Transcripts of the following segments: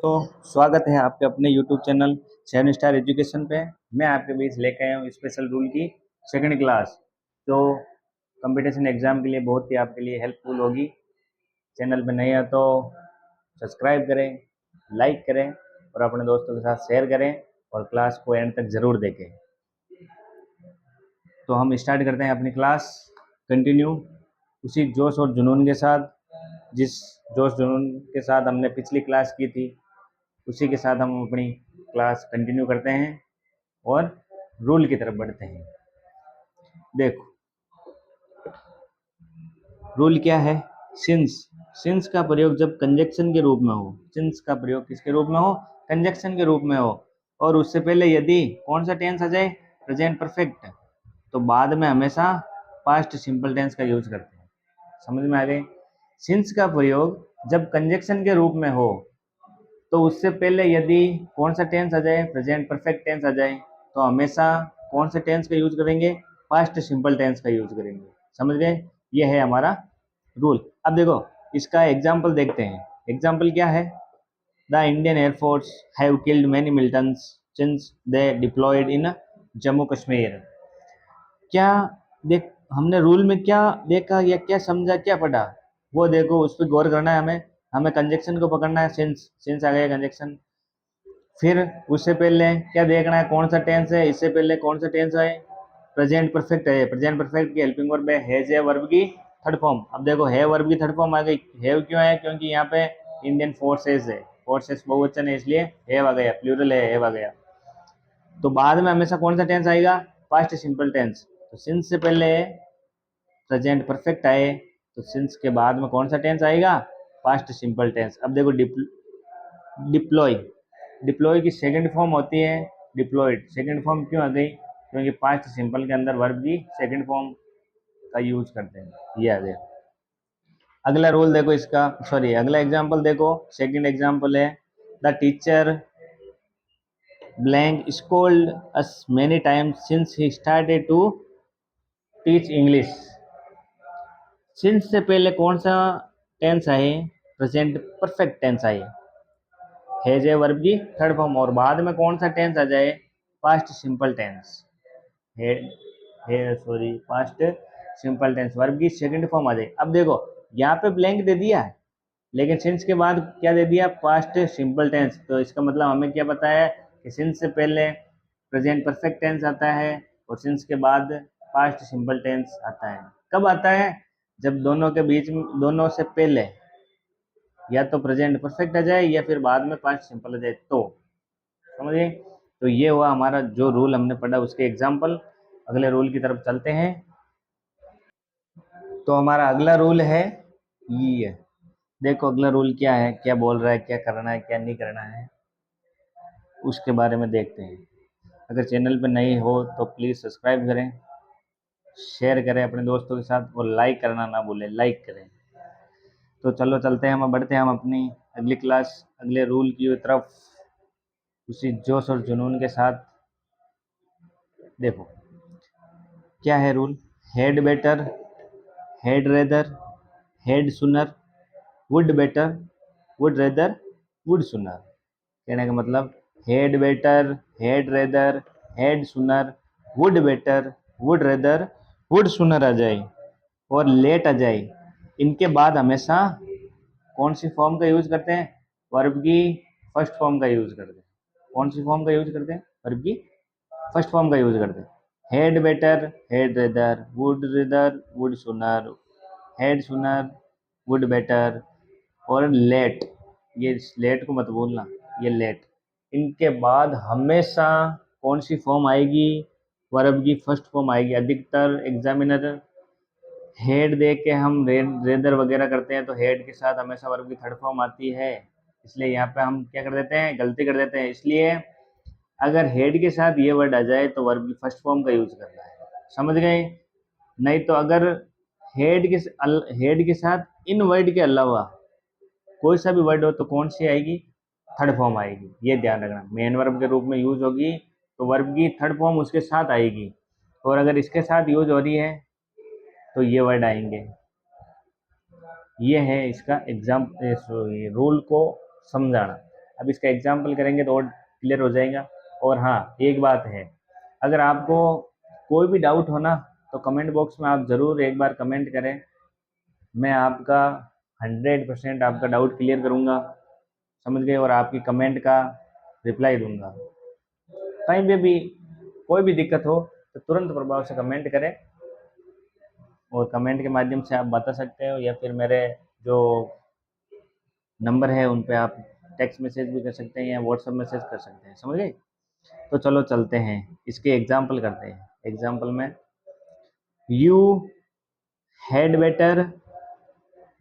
दोस्तों, स्वागत है आपके अपने YouTube चैनल 7 स्टार एजुकेशन पे। मैं आपके बीच लेकर आया हूँ स्पेशल रूल की सेकंड क्लास, जो कंपटीशन एग्ज़ाम के लिए बहुत ही आपके लिए हेल्पफुल होगी। चैनल पे नए हैं तो सब्सक्राइब करें, लाइक करें और अपने दोस्तों के साथ शेयर करें और क्लास को एंड तक ज़रूर देखें। तो हम स्टार्ट करते हैं अपनी क्लास कंटिन्यू उसी जोश और जुनून के साथ, जिस जोश जुनून के साथ हमने पिछली क्लास की थी, उसी के साथ हम अपनी क्लास कंटिन्यू करते हैं और रूल की तरफ बढ़ते हैं। देखो, रूल क्या है? सिंस का प्रयोग जब कंजक्शन के रूप में हो, सिंस का प्रयोग किसके रूप में हो? कंजक्शन के रूप में हो, और उससे पहले यदि कौन सा टेंस आ जाए? प्रेजेंट परफेक्ट, तो बाद में हमेशा पास्ट सिंपल टेंस का यूज करते हैं। समझ में आ गए? सिंस का प्रयोग जब कंजक्शन के रूप में हो, तो उससे पहले यदि कौन सा टेंस आ जाए? प्रेजेंट परफेक्ट टेंस आ जाए, तो हमेशा कौन से टेंस का यूज करेंगे? पास्ट सिंपल टेंस का यूज करेंगे। समझ गए? ये है हमारा रूल। अब देखो, इसका एग्जाम्पल देखते हैं। एग्जाम्पल क्या है? The Indian air force have killed many militants since they deployed in Jammu Kashmir. क्या देख हमने रूल में क्या देखा या क्या समझा, क्या पढ़ा, वो देखो, उस पर गौर करना है हमें। हमें कंजक्शन को पकड़ना है। सिंस आ गया कंजक्शन। फिर उससे पहले क्या देखना है? कौन सा टेंस है? इससे पहले कौन सा टेंस है? प्रेजेंट परफेक्ट है। प्रेजेंट परफेक्ट की हेल्पिंग वर्ब है हैज है वर्ब की थर्ड फॉर्म। अब देखो, है वर्ब की थर्ड फॉर्म आ गई। हैव क्यों है? क्योंकि यहाँ पे इंडियन फोर्सेस है, फोर्सेस बहुवचन है, इसलिए हैव आ गया, प्लूरल है, हैव आ गया। तो बाद में हमेशा कौन सा टेंस आएगा? Past simple tense. तो सिंस से पहले प्रेजेंट परफेक्ट आए, तो सिंस के बाद में कौन सा टेंस आएगा? Past simple tense. अब देखो, डिप्लॉय, डिप्लॉय की सेकंड फॉर्म होती है डिप्लॉयड। सेकंड फॉर्म क्यों आ गई? क्योंकि पास्ट सिंपल के अंदर वर्ब की सेकंड फॉर्म का यूज करते हैं। ये आ गया। अगला रूल देखो इसका, सॉरी अगला एग्जांपल देखो। सेकंड एग्जांपल है, the teacher blank scolded us many times since he started to teach English. Since से पहले कौन सा टेंस आए? प्रेजेंट परफेक्ट टेंस आए, हैज ए वर्ब की थर्ड फॉर्म, और बाद में कौन सा टेंस आ जाए? Past simple tense. Sorry past simple tense, verb की सेकंड फॉर्म आ जाए। अब देखो, यहाँ पे ब्लैंक दे दिया है, लेकिन सिंस के बाद क्या दे दिया? Past simple tense. तो इसका मतलब हमें क्या पता है कि सिंस से पहले प्रेजेंट परफेक्ट टेंस आता है और सिंस के बाद पास्ट सिंपल टेंस आता है। कब आता है? जब दोनों के बीच में, दोनों से पहले या तो प्रेजेंट परफेक्ट आ जाए या फिर बाद में पास्ट सिंपल आ जाए, तो समझिए। तो ये हुआ हमारा जो रूल हमने पढ़ा, उसके एग्जाम्पल। अगले रूल की तरफ चलते हैं। तो हमारा अगला रूल है ये। देखो अगला रूल क्या है, क्या बोल रहा है, क्या करना है, क्या नहीं करना है, उसके बारे में देखते हैं। अगर चैनल पर नए हो तो प्लीज़ सब्सक्राइब करें, शेयर करें अपने दोस्तों के साथ, और लाइक करना ना भूलें, लाइक करें। तो चलो चलते हैं, हम बढ़ते हैं हम अपनी अगली क्लास, अगले रूल की तरफ, उसी जोश और जुनून के साथ। देखो क्या है rule? Had better, had rather, had sooner, would better, would rather, would sooner. कहने का मतलब had better, had rather, had sooner, would better, would rather, would sooner आ जाए और लेट आ जाए, इनके बाद हमेशा कौन सी फॉर्म का यूज करते हैं? वर्ब की फर्स्ट फॉर्म का यूज करते हैं। कौन सी फॉर्म का यूज करते हैं? वर्ब की फर्स्ट फॉर्म का यूज करते हैं। Head better, had rather, would सुनर, हेड सुनर, वुड बेटर, और लेट। ये लेट को मत बोलना, ये लेट। इनके बाद हमेशा कौन सी फॉर्म आएगी? वर्ब की फर्स्ट फॉर्म आएगी। अधिकतर एग्जामिनर हेड दे के हम रेदर वगैरह करते हैं, तो हेड के साथ हमेशा वर्ब की थर्ड फॉर्म आती है। इसलिए यहाँ पे हम क्या कर देते हैं? गलती कर देते हैं। इसलिए अगर हेड के साथ ये वर्ड आ जाए तो वर्ब की फर्स्ट फॉर्म का यूज करना है। समझ गए? नहीं तो अगर हेड के साथ इन वर्ड के अलावा कोई सा भी वर्ड हो तो कौन सी आएगी? थर्ड फॉर्म आएगी। ये ध्यान रखना, मेन वर्ब के रूप में यूज होगी तो वर्ब की थर्ड फॉर्म उसके साथ आएगी, और अगर इसके साथ यूज हो रही है तो ये वर्ड आएंगे। ये है इसका रूल को समझाना। अब इसका एग्जाम्पल करेंगे तो और क्लियर हो जाएगा। और हाँ, एक बात है, अगर आपको कोई भी डाउट हो ना तो कमेंट बॉक्स में आप ज़रूर एक बार कमेंट करें, मैं आपका 100% आपका डाउट क्लियर करूँगा, समझ गए, और आपकी कमेंट का रिप्लाई दूंगा। कहीं पे भी कोई भी दिक्कत हो तो तुरंत प्रभाव से कमेंट करें, और कमेंट के माध्यम से आप बता सकते हो, या फिर मेरे जो नंबर है उन पे आप टेक्स्ट मैसेज भी कर सकते हैं या व्हाट्सएप मैसेज कर सकते हैं, समझ गए। तो चलो चलते हैं, इसके एग्जाम्पल करते हैं। एग्जाम्पल में, you had better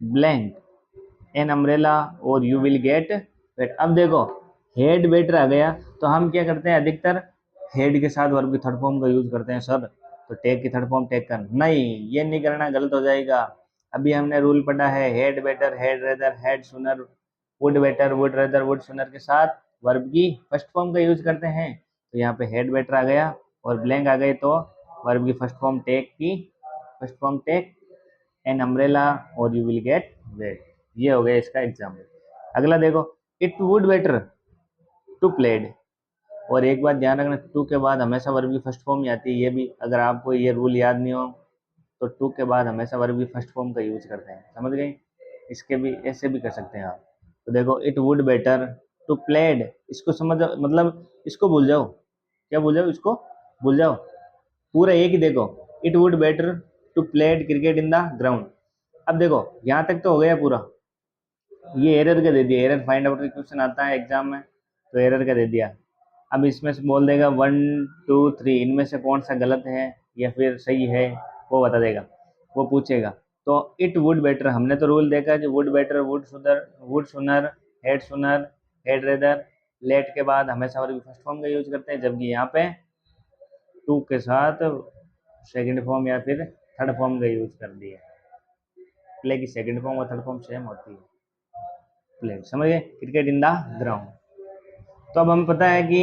blank N umbrella और यू विल गेट वेट। अब देखो, हेड बेटर आ गया तो हम क्या करते हैं, अधिकतर हेड के साथ वर्ब की थर्ड फॉर्म का यूज करते हैं सर, तो टेक की थर्ड फॉर्म टेक कर, नहीं, ये नहीं करना, गलत हो जाएगा। अभी हमने रूल पढ़ा है, had better, had rather, had sooner, would better, would rather, would sooner के साथ वर्ब की फर्स्ट फॉर्म का यूज करते हैं। तो यहाँ पे हेड बेटर आ गया और ब्लैंक आ गए, तो वर्ब की फर्स्ट फॉर्म टेक की first form take an umbrella और यू विल गेट वेट। ये हो गया इसका एग्जाम्पल। अगला देखो, it would better to played, और एक बात ध्यान रखना, टू के बाद हमेशा वर्ब की फर्स्ट फॉर्म ही आती है। ये भी अगर आपको ये रूल याद नहीं हो तो टू के बाद हमेशा वर्ब की फर्स्ट फॉर्म का यूज करते हैं, समझ गए। इसके भी ऐसे भी कर सकते हैं आप। तो देखो, it would better to played, इसको समझ, मतलब इसको भूल जाओ, क्या भूल जाओ, इसको भूल जाओ, पूरा एक ही देखो, it would better to played cricket in the ground. अब देखो, यहाँ तक तो हो गया पूरा, ये एरर का दे दिया, एरर फाइंड आउट का क्वेश्चन आता है एग्जाम में, तो एरर का दे दिया। अब इसमें से बोल देगा 1 2 3 इनमें से कौन सा गलत है या फिर सही है, वो बता देगा, वो पूछेगा। तो इट वुड बेटर, हमने तो रूल देखा कि वुड बेटर, वुड सुनर, हेड सुनर, हेड रेदर, लेट के बाद हमेशा वर्ब फर्स्ट फॉर्म का यूज करते हैं, जबकि यहाँ पे टू के साथ सेकंड फॉर्म या फिर थर्ड फॉर्म का यूज कर दिया। प्ले की सेकंड फॉर्म और थर्ड फॉर्म सेम होती है, प्ले, समझ गए, क्रिकेट इन द ग्राउंड। तो अब हमें पता है कि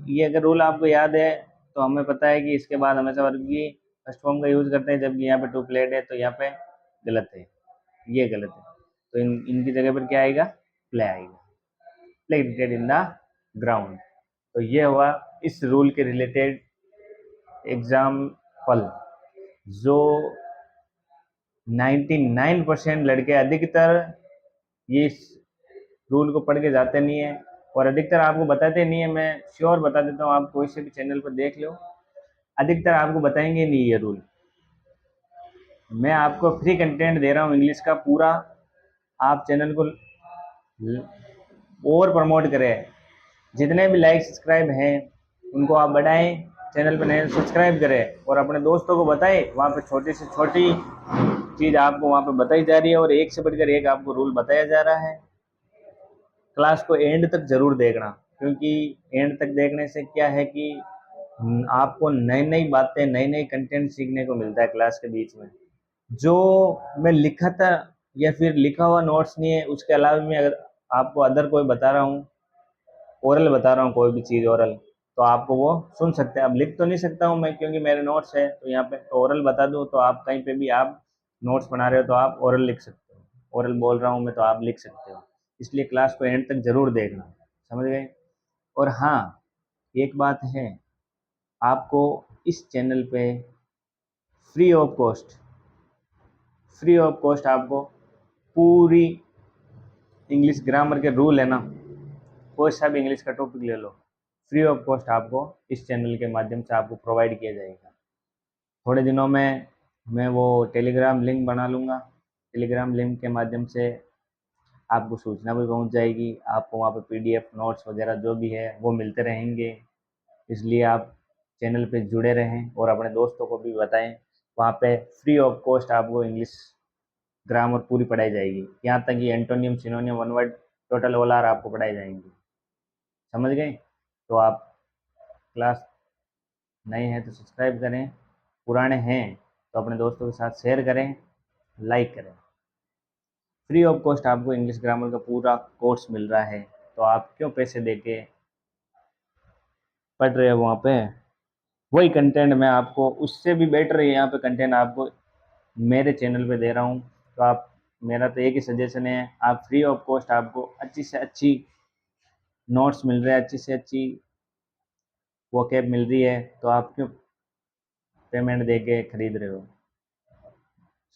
ये अगर रूल आपको याद है तो हमें पता है कि इसके बाद हमेशा वर्ब की फर्स्ट फॉर्म का यूज करते हैं, जबकि यहाँ पे टू प्लेड है तो यहाँ पे गलत है, ये गलत है। तो इनकी जगह पर क्या आएगा, प्ले आएगा, play cricket in the ground. तो ये हुआ इस रूल के रिलेटेड एग्जाम्पल, जो 99% लड़के अधिकतर ये इस रूल को पढ़ के जाते नहीं है, और अधिकतर आपको बताते नहीं है। मैं श्योर बता देता हूँ, आप कोई से भी चैनल पर देख लो, अधिकतर आपको बताएंगे नहीं ये रूल। मैं आपको फ्री कंटेंट दे रहा हूँ इंग्लिश का पूरा, आप चैनल को और प्रमोट करें, जितने भी लाइक सब्सक्राइब हैं उनको आप बढ़ाएं, चैनल पर नए सब्सक्राइब करें और अपने दोस्तों को बताएं। वहाँ पे छोटी से छोटी चीज़ आपको वहाँ पे बताई जा रही है और एक से बढ़कर एक आपको रूल बताया जा रहा है। क्लास को एंड तक जरूर देखना, क्योंकि एंड तक देखने से क्या है कि आपको नई नई बातें, नई नई कंटेंट सीखने को मिलता है क्लास के बीच में। जो मैं लिखा था या फिर लिखा हुआ नोट्स नहीं है, उसके अलावा मैं अगर आपको अदर कोई बता रहा हूँ, ओरल बता रहा हूँ कोई भी चीज़ ओरल, तो आपको वो सुन सकते हैं। अब लिख तो नहीं सकता हूँ मैं क्योंकि मेरे नोट्स है, तो यहाँ पे तो ओरल बता दूँ तो आप कहीं पे भी आप नोट्स बना रहे हो तो आप ओरल लिख सकते हो, ओरल बोल रहा हूँ मैं तो आप लिख सकते हो। इसलिए क्लास को एंड तक जरूर देखना, समझ गए। और हाँ, एक बात है, आपको इस चैनल पे free of cost, free of cost आपको पूरी इंग्लिश ग्रामर के रूल है ना, कोई सा भी इंग्लिश का टॉपिक ले लो, फ्री ऑफ कॉस्ट आपको इस चैनल के माध्यम से आपको प्रोवाइड किया जाएगा। थोड़े दिनों में मैं वो टेलीग्राम लिंक बना लूँगा, टेलीग्राम लिंक के माध्यम से आपको सूचना भी पहुंच जाएगी, आपको वहाँ पे पीडीएफ नोट्स वगैरह जो भी है वो मिलते रहेंगे। इसलिए आप चैनल पे जुड़े रहें और अपने दोस्तों को भी बताएं। वहाँ पे फ्री ऑफ कॉस्ट आपको इंग्लिश ग्रामर पूरी पढ़ाई जाएगी, यहाँ तक कि antonym, synonym, one word, total ओल आर आपको पढ़ाई जाएंगी, समझ गए। तो आप क्लास नए हैं तो सब्सक्राइब करें, पुराने हैं तो अपने दोस्तों के साथ शेयर करें, लाइक करें। फ्री ऑफ कॉस्ट आपको इंग्लिश ग्रामर का पूरा कोर्स मिल रहा है, तो आप क्यों पैसे दे के पढ़ रहे हो वहाँ पे। वही कंटेंट मैं आपको उससे भी बेटर है यहाँ पे कंटेंट आपको मेरे चैनल पे दे रहा हूँ। तो आप, मेरा तो एक ही सजेशन है, आप फ्री ऑफ कॉस्ट आपको अच्छी से अच्छी नोट्स मिल रहे हैं, अच्छी से अच्छी वो कैब मिल रही है, तो आप क्यों पेमेंट दे के खरीद रहे हो?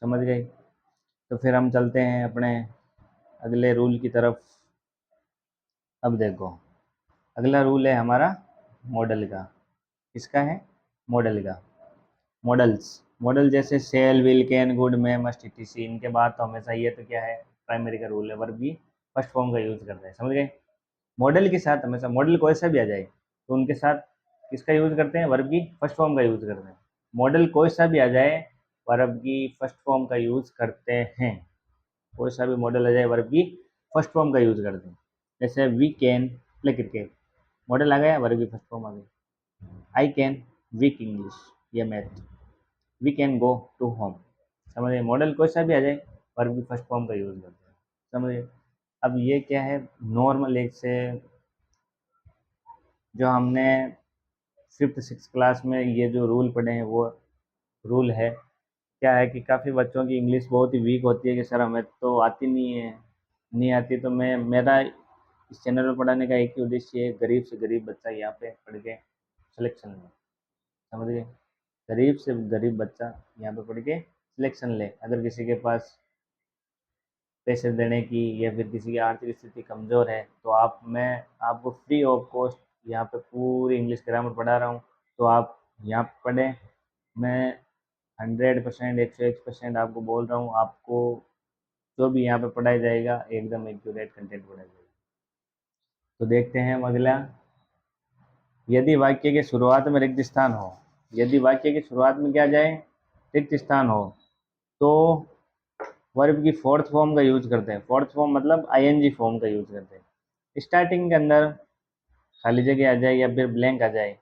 समझ गए? तो फिर हम चलते हैं अपने अगले रूल की तरफ। अब देखो, अगला रूल है हमारा मॉडल का। किसका है? मॉडल का। मॉडल्स, मॉडल जैसे shall, will, can, could, may, must, etc, इनके बाद तो हमेशा ये तो क्या है, प्राइमरी का रूल है, वर्ब भी फर्स्ट फॉर्म का यूज करते हैं। समझ गए? मॉडल के साथ हमेशा, मॉडल कोई सा भी आ जाए तो उनके साथ किसका यूज करते हैं? वर्ब की फर्स्ट फॉर्म का यूज करते हैं। मॉडल कोई सा भी आ जाए, वर्ब की फर्स्ट फॉर्म का यूज करते हैं। कोई सा भी मॉडल आ जाए, वर्ब की फर्स्ट फॉर्म का यूज करते हैं। जैसे we can play cricket, model आ गया, वर्ब की फर्स्ट फॉर्म आ गई। आई कैन वीक इंग्लिश या math, we can go to home. समझिए? मॉडल कोई सा भी आ जाए, वर्ब की फर्स्ट फॉर्म का यूज करते हैं। समझिए? अब ये क्या है, नॉर्मल एक से जो हमने फिफ्थ सिक्स क्लास में ये जो रूल पढ़े हैं वो रूल है। क्या है कि काफ़ी बच्चों की इंग्लिश बहुत ही वीक होती है कि सर हमें तो आती नहीं है, नहीं आती। तो मैं, मेरा इस चैनल पर पढ़ाने का एक ही उद्देश्य है, गरीब से गरीब बच्चा यहाँ पे पढ़ के सिलेक्शन ले। समझ गए? गरीब से गरीब बच्चा यहाँ पे पढ़ के सिलेक्शन ले। अगर किसी के पास पैसे देने की या फिर किसी की आर्थिक स्थिति कमज़ोर है तो आप, मैं आपको फ्री ऑफ कॉस्ट यहाँ पे पूरी इंग्लिश ग्रामर पढ़ा रहा हूँ, तो आप यहाँ पढ़ें। मैं 100%, 101% आपको बोल रहा हूँ, आपको जो भी यहाँ पे पढ़ाया जाएगा एकदम एक्यूरेट कंटेंट पढ़ाया जाएगा। तो देखते हैं हम अगला। यदि वाक्य के शुरुआत में रिक्त स्थान हो, यदि वाक्य की शुरुआत में क्या जाए, रिक्त स्थान हो, तो वर्ब की फोर्थ फॉर्म का यूज करते हैं। फोर्थ फॉर्म मतलब आईएनजी फॉर्म का यूज करते हैं। स्टार्टिंग के अंदर खाली जगह आ जाए या फिर ब्लैंक आ जाए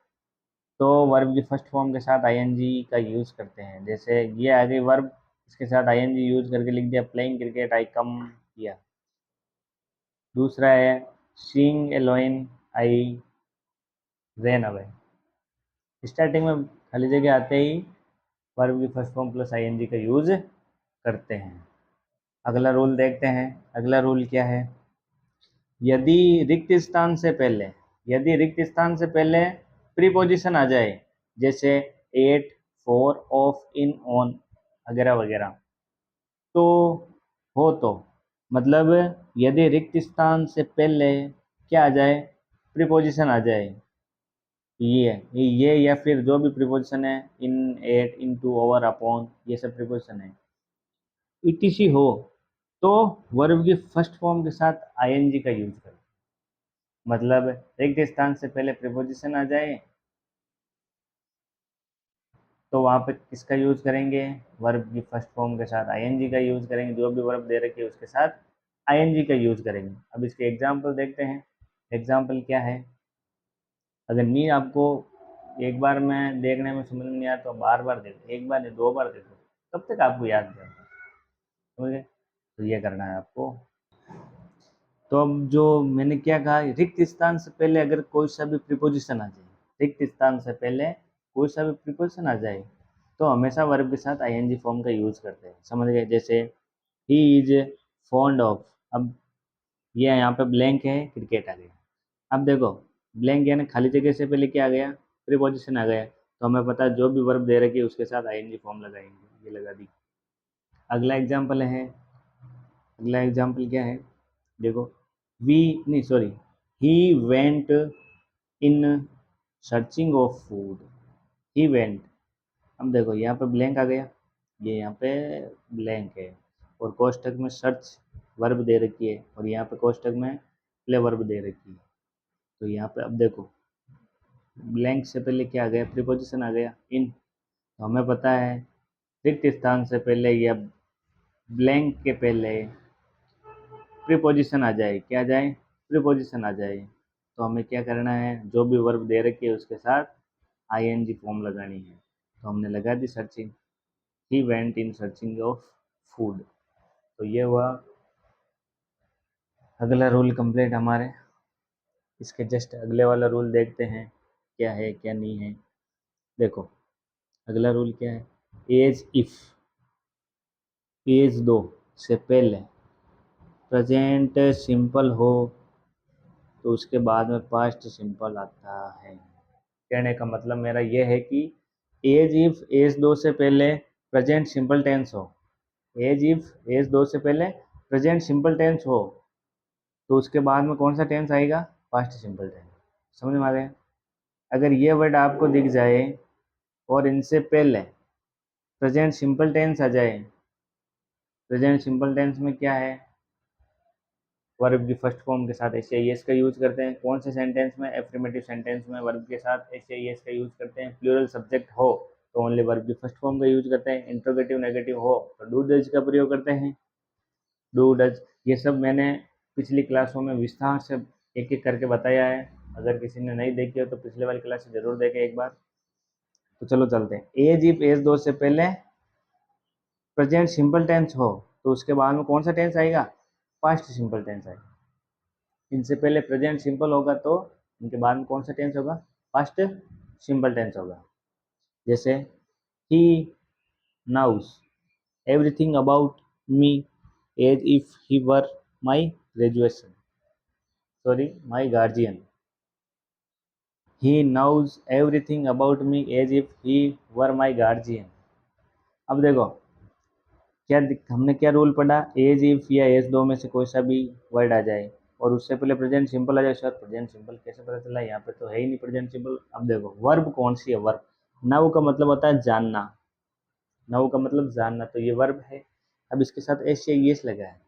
तो वर्ब की फर्स्ट फॉर्म के साथ आईएनजी का यूज करते हैं। जैसे ये आ गई वर्ब, इसके साथ आईएनजी यूज करके लिख दिया, प्लेइंग क्रिकेट, आई कम किया। दूसरा है seeing a lion, I ran away. Starting में खाली जगह आते ही वर्ब की फर्स्ट फॉर्म प्लस आईएनजी का यूज करते हैं। अगला रूल देखते हैं। अगला रूल क्या है? यदि रिक्त स्थान से पहले, यदि रिक्त स्थान से पहले प्रीपोजिशन आ जाए, जैसे at, for, of, in, on वगैरह वगैरह, तो हो तो मतलब यदि रिक्त स्थान से पहले क्या आ जाए, प्रीपोजिशन आ जाए, ये या फिर जो भी प्रीपोजिशन है, इन, एट, इनटू, ओवर, अपॉन, ये सब प्रीपोजिशन है, ईटीसी हो, तो वर्ब की फर्स्ट फॉर्म के साथ आईएनजी का यूज करें। मतलब रिक्त स्थान से पहले प्रीपोजिशन आ जाए तो वहाँ पे किसका यूज करेंगे? वर्ब की फर्स्ट फॉर्म के साथ आईएनजी का यूज करेंगे। जो भी वर्ब दे रखी है उसके साथ आईएनजी का यूज करेंगे। अब इसके एग्जाम्पल देखते हैं। एग्जाम्पल क्या है? अगर नहीं आपको एक बार में देखने में समझ नहीं आया तो बार बार देखो, एक बार नहीं, दो बार देखो, तब तक आपको याद रहेगा। समझ गए? तो ये करना है आपको। तो अब जो मैंने क्या कहा, रिक्त स्थान से पहले अगर कोई सा भी प्रीपोजिशन आ जाए, रिक्त स्थान से पहले कोई सा भी प्रीपोजिशन आ जाए तो हमेशा वर्ब के साथ आईएनजी फॉर्म का यूज करते हैं। समझ गए? जैसे ही इज फॉन्ड ऑफ, अब ये यहाँ पे ब्लैंक है, क्रिकेट आ गया। अब देखो, ब्लैंक यानी खाली जगह से पहले क्या आ गया, प्रीपोजिशन आ गया, तो हमें पता है जो भी वर्ब दे रखी है उसके साथ आईएनजी फॉर्म लगाएंगे। ये लगा दी। अगला एग्जाम्पल है, अगला एग्जाम्पल क्या है? देखो, वी नहीं sorry, he went in searching of food, he went. अब देखो यहाँ पे ब्लैंक आ गया, ये यहाँ पे ब्लैंक है, और कोष्टक में सर्च वर्ब दे रखी है, और यहाँ पे कोष्टक में प्ले वर्ब दे रखी है। तो यहाँ पे अब देखो, ब्लैंक से पहले क्या आ गया, प्रीपोजिशन आ गया, इन। तो हमें पता है रिक्त स्थान से पहले या ब्लैंक के पहले प्रीपोजिशन आ जाए, क्या आ जाए, प्रीपोजिशन आ जाए, तो हमें क्या करना है, जो भी वर्ब दे रखी है उसके साथ आईएनजी फॉर्म लगानी है। तो हमने लगा दी searching, he went in searching of food. तो ये हुआ अगला रूल कंप्लीट हमारे। इसके जस्ट अगले वाला रूल देखते हैं क्या है क्या नहीं है। देखो, अगला रूल क्या है? एज इफ, एज दो से पहले प्रेजेंट सिंपल हो तो उसके बाद में पास्ट सिंपल आता है। कहने का मतलब मेरा ये है कि एज इफ एज दो से पहले प्रेजेंट सिंपल टेंस हो, एज इफ एज दो से पहले प्रेजेंट सिंपल टेंस हो तो उसके बाद में कौन सा टेंस आएगा? Past simple tense. समझ में आ गया? अगर ये वर्ड आपको दिख जाए और इनसे पहले प्रेजेंट सिंपल टेंस आ जाए, प्रेजेंट सिंपल टेंस में क्या है? वर्ब की फर्स्ट फॉर्म के साथ एस आई एस का यूज करते हैं। कौन से सेंटेंस में? एफर्मेटिव सेंटेंस में वर्ब के साथ एस आई एस का यूज करते हैं। प्लूरल सब्जेक्ट हो तो ओनली वर्ब की फर्स्ट फॉर्म का यूज करते हैं। इंट्रोगेटिव नेगेटिव हो तो डू डज का प्रयोग करते हैं। डू डज ये सब मैंने पिछली क्लासों में विस्तार से एक एक करके बताया है। अगर किसी ने नहीं देखी हो तो पिछले वाली क्लास जरूर देखें एक बार। तो चलो चलते हैं। एज इफ एज दो से पहले प्रेजेंट सिंपल टेंस हो तो उसके बाद में कौन सा टेंस आएगा? पास्ट सिंपल टेंस आएगा। इनसे पहले प्रेजेंट सिंपल होगा तो इनके बाद में कौन सा टेंस होगा? पास्ट सिंपल टेंस होगा। जैसे he knows everything about me as if he were my graduation, sorry my guardian. He knows everything about me as if he were my guardian. अब देखो क्या हमने क्या रूल पढ़ा? एज इफ या as दो में से कोई सा भी वर्ड आ जाए और उससे पहले प्रेजेंट सिंपल आ जाए। सर प्रेजेंट सिंपल कैसे पता चला? यहाँ पे तो है ही नहीं प्रेजेंट सिंपल। अब देखो वर्ब कौन सी है? वर्ब नाउ का मतलब होता है जानना, नाउ का मतलब जानना, तो ये वर्ब है। अब इसके साथ एस या एस लगा है,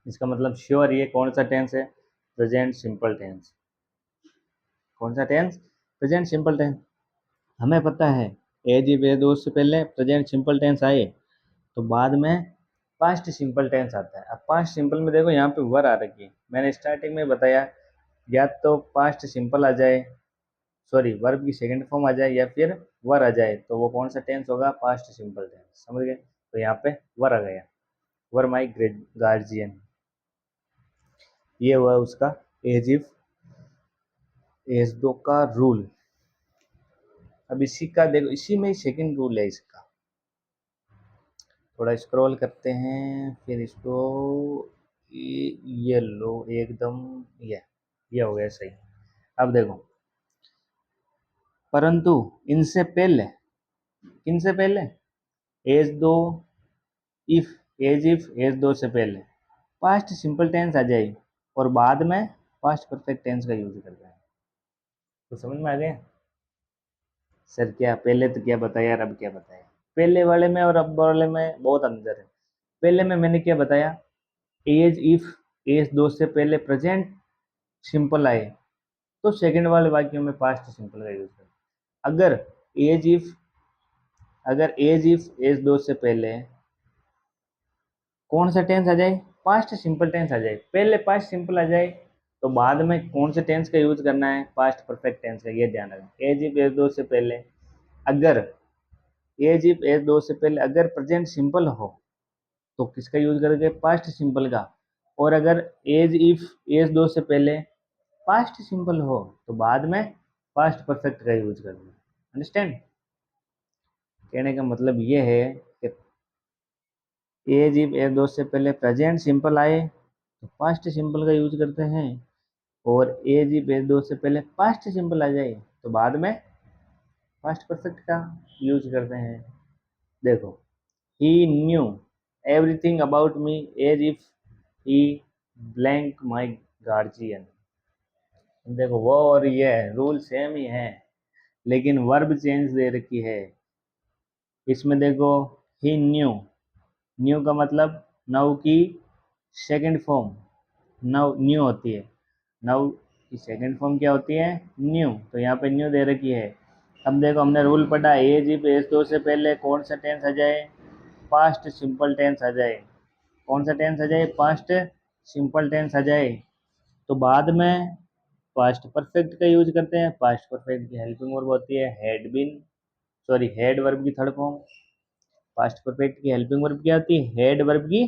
इसका मतलब श्योर ये कौन सा टेंस है? Present simple tense. कौन सा टेंस? Present simple tense. हमें पता है एज इफ एज दो से पहले प्रेजेंट सिंपल टेंस आए तो बाद में पास्ट सिंपल टेंस आता है। अब पास्ट सिंपल में देखो यहाँ पे वर आ रखी है। मैंने स्टार्टिंग में बताया या तो पास्ट सिंपल आ जाए, सॉरी वर्ब की सेकंड फॉर्म आ जाए या फिर वर आ जाए तो वो कौन सा टेंस होगा? Past simple tense. समझ गए? तो यहाँ पे वर आ गया, वर माई गार्जियन। ये हुआ उसका एज इफ एज दो का रूल। अब इसी का देखो, इसी में सेकंड रूल है इसका। थोड़ा स्क्रॉल करते हैं फिर इसको ये लो एकदम, ये हो गया सही। अब देखो परंतु इनसे पहले, किनसे पहले? एज दो इफ इफ एज दो से पहले पास्ट सिंपल टेंस आ जाए और बाद में पास्ट परफेक्ट टेंस का यूज करते हैं। तो समझ में आ गया? सर क्या पहले तो क्या बताया और अब क्या बताया? पहले वाले में और अब वाले में बहुत अंतर है। पहले में मैंने क्या बताया? एज इफ एज दो से पहले प्रेजेंट सिंपल आए तो सेकंड वाले वाक्यों में पास्ट सिंपल का यूज करें। अगर एज इफ अगर एज इफ एज दो से पहले कौन सा टेंस आ जाए? पास्ट सिंपल टेंस आ जाए। पहले पास्ट सिंपल आ जाए तो बाद में कौन से टेंस का यूज करना है? पास्ट परफेक्ट टेंस का। ये ध्यान रखें। एज इफ एज दो से पहले अगर एज इफ एज दो से पहले अगर प्रेजेंट सिंपल हो तो किसका यूज करेंगे? पास्ट सिंपल का। और अगर एज इफ एज दो से पहले पास्ट सिंपल हो तो बाद में पास्ट परफेक्ट का यूज करेंगे। अंडरस्टैंड? कहने का मतलब ये है कि एज इफ एज दो से पहले प्रेजेंट सिंपल आए तो पास्ट सिंपल का यूज करते हैं और एज इफ एज दो से पहले पास्ट सिंपल आ जाए तो बाद में पास्ट परफेक्ट का यूज करते हैं। देखो he knew everything about me as if he blank my guardian. देखो वो और ये रूल सेम ही है लेकिन वर्ब चेंज दे रखी है। इसमें देखो ही न्यू, न्यू का मतलब नाउ की सेकंड फॉर्म नाउ न्यू होती है। नाउ की सेकंड फॉर्म क्या होती है? न्यू। तो यहाँ पे न्यू दे रखी है। अब देखो हमने रूल पढ़ा एज इफ एज दो से पहले कौन सा टेंस आ जाए? पास्ट सिंपल टेंस आ जाए। कौन सा टेंस आ जाए? पास्ट सिंपल टेंस आ जाए तो बाद में पास्ट परफेक्ट का यूज करते हैं। पास्ट परफेक्ट की हेल्पिंग वर्ब होती है had been, sorry had verb की थर्ड फॉर्म। पास्ट परफेक्ट की हेल्पिंग वर्ब क्या होती है? हेड वर्ब की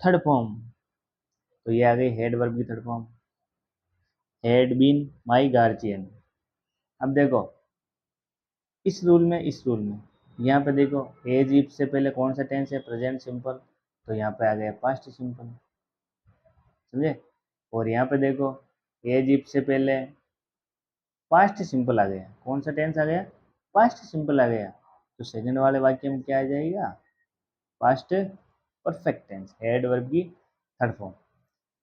थर्ड फॉर्म। तो ये आ गई हेड वर्ब की third form, had been my guardian. अब देखो इस रूल में, इस रूल में यहाँ पे देखो एज इफ से पहले कौन सा टेंस है? Present simple. तो यहाँ पे आ गया पास्ट सिंपल। समझे? और यहाँ पे देखो एज इफ से पहले पास्ट सिंपल आ गया। कौन सा टेंस आ गया? पास्ट सिंपल आ गया। तो सेकंड वाले वाक्य में क्या आ जाएगा? Past perfect tense, had verb की थर्ड फॉर्म।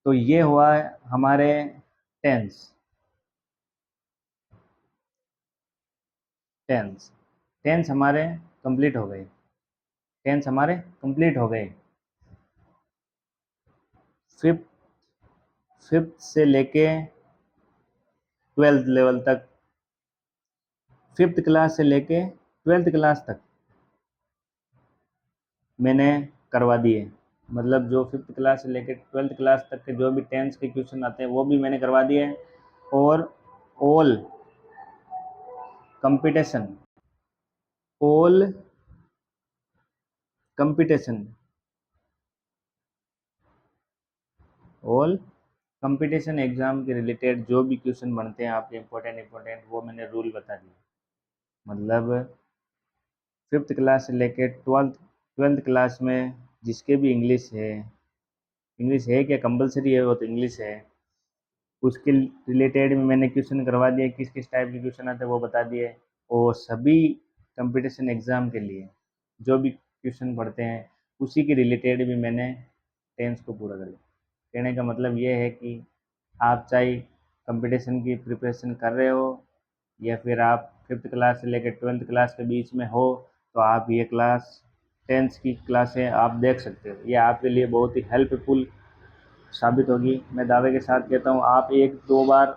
तो ये हुआ हमारे टेंस। टेंस टेंस हमारे कंप्लीट हो गए। टेंस हमारे कंप्लीट हो गए। फिफ्थ फिफ्थ से लेके ट्वेल्थ लेवल तक, फिफ्थ क्लास से लेके ट्वेल्थ क्लास तक मैंने करवा दिए। मतलब जो फिफ्थ क्लास से लेकर ट्वेल्थ क्लास तक के जो भी टेंस के क्वेश्चन आते हैं वो भी मैंने करवा दिए हैं। और all competition, all competition, all competition exam के रिलेटेड जो भी क्वेश्चन बनते हैं आपके इंपॉर्टेंट वो मैंने रूल बता दिए। मतलब फिफ्थ क्लास से लेकर ट्वेल्थ क्लास में जिसके भी इंग्लिश है क्या कंपलसरी है? वो तो इंग्लिश है। उसके रिलेटेड में मैंने क्वेश्चन करवा दिए, किस किस टाइप के क्वेश्चन आते हैं वो बता दिए। और सभी कंपटीशन एग्ज़ाम के लिए जो भी क्वेश्चन पढ़ते हैं उसी के रिलेटेड भी मैंने टेंस को पूरा कर लिया। कहने का मतलब ये है कि आप चाहे कंपटीशन की प्रिपरेशन कर रहे हो या फिर आप फिफ्थ क्लास से लेकर ट्वेल्थ क्लास के बीच में हो, तो आप ये क्लास टेंथ की क्लासें आप देख सकते हो। ये आपके लिए बहुत ही हेल्पफुल साबित होगी। मैं दावे के साथ कहता हूँ, आप एक दो बार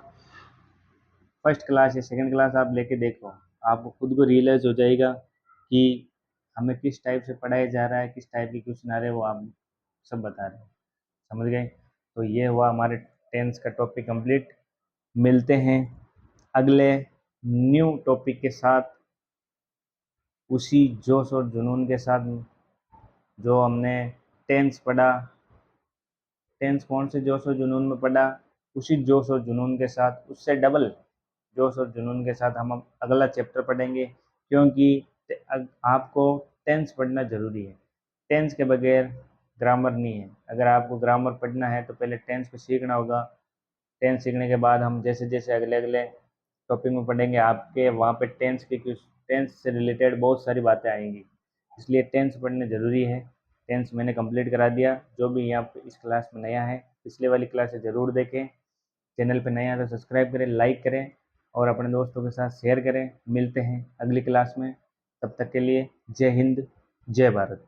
फर्स्ट क्लास या सेकंड क्लास आप लेके देखो, आपको खुद को रियलाइज़ हो जाएगा कि हमें किस टाइप से पढ़ाया जा रहा है, किस टाइप के क्वेश्चन आ रहे हैं, वो आप सब बता रहे हैं। समझ गए? तो ये हुआ हमारे टेंस का टॉपिक कंप्लीट। मिलते हैं अगले न्यू टॉपिक के साथ, उसी जोश और जुनून के साथ जो हमने टेंस पढ़ा। टेंस कौन से जोश और जुनून में पढ़ा? उसी जोश और जुनून के साथ, उससे डबल जोश और जुनून के साथ हम अगला चैप्टर पढ़ेंगे। क्योंकि आपको टेंस पढ़ना ज़रूरी है। टेंस के बगैर ग्रामर नहीं है। अगर आपको ग्रामर पढ़ना है तो पहले टेंस को सीखना होगा। टेंस सीखने के बाद हम जैसे जैसे अगले अगले टॉपिक में पढ़ेंगे, आपके वहाँ पे टेंस से रिलेटेड बहुत सारी बातें आएंगी। इसलिए टेंस पढ़ना ज़रूरी है। टेंस मैंने कंप्लीट करा दिया। जो भी यहाँ पे इस क्लास में नया है, पिछले वाली क्लास से ज़रूर देखें। चैनल पे नया है तो सब्सक्राइब करें, लाइक करें और अपने दोस्तों के साथ शेयर करें। मिलते हैं अगली क्लास में, तब तक के लिए जय हिंद, जय भारत।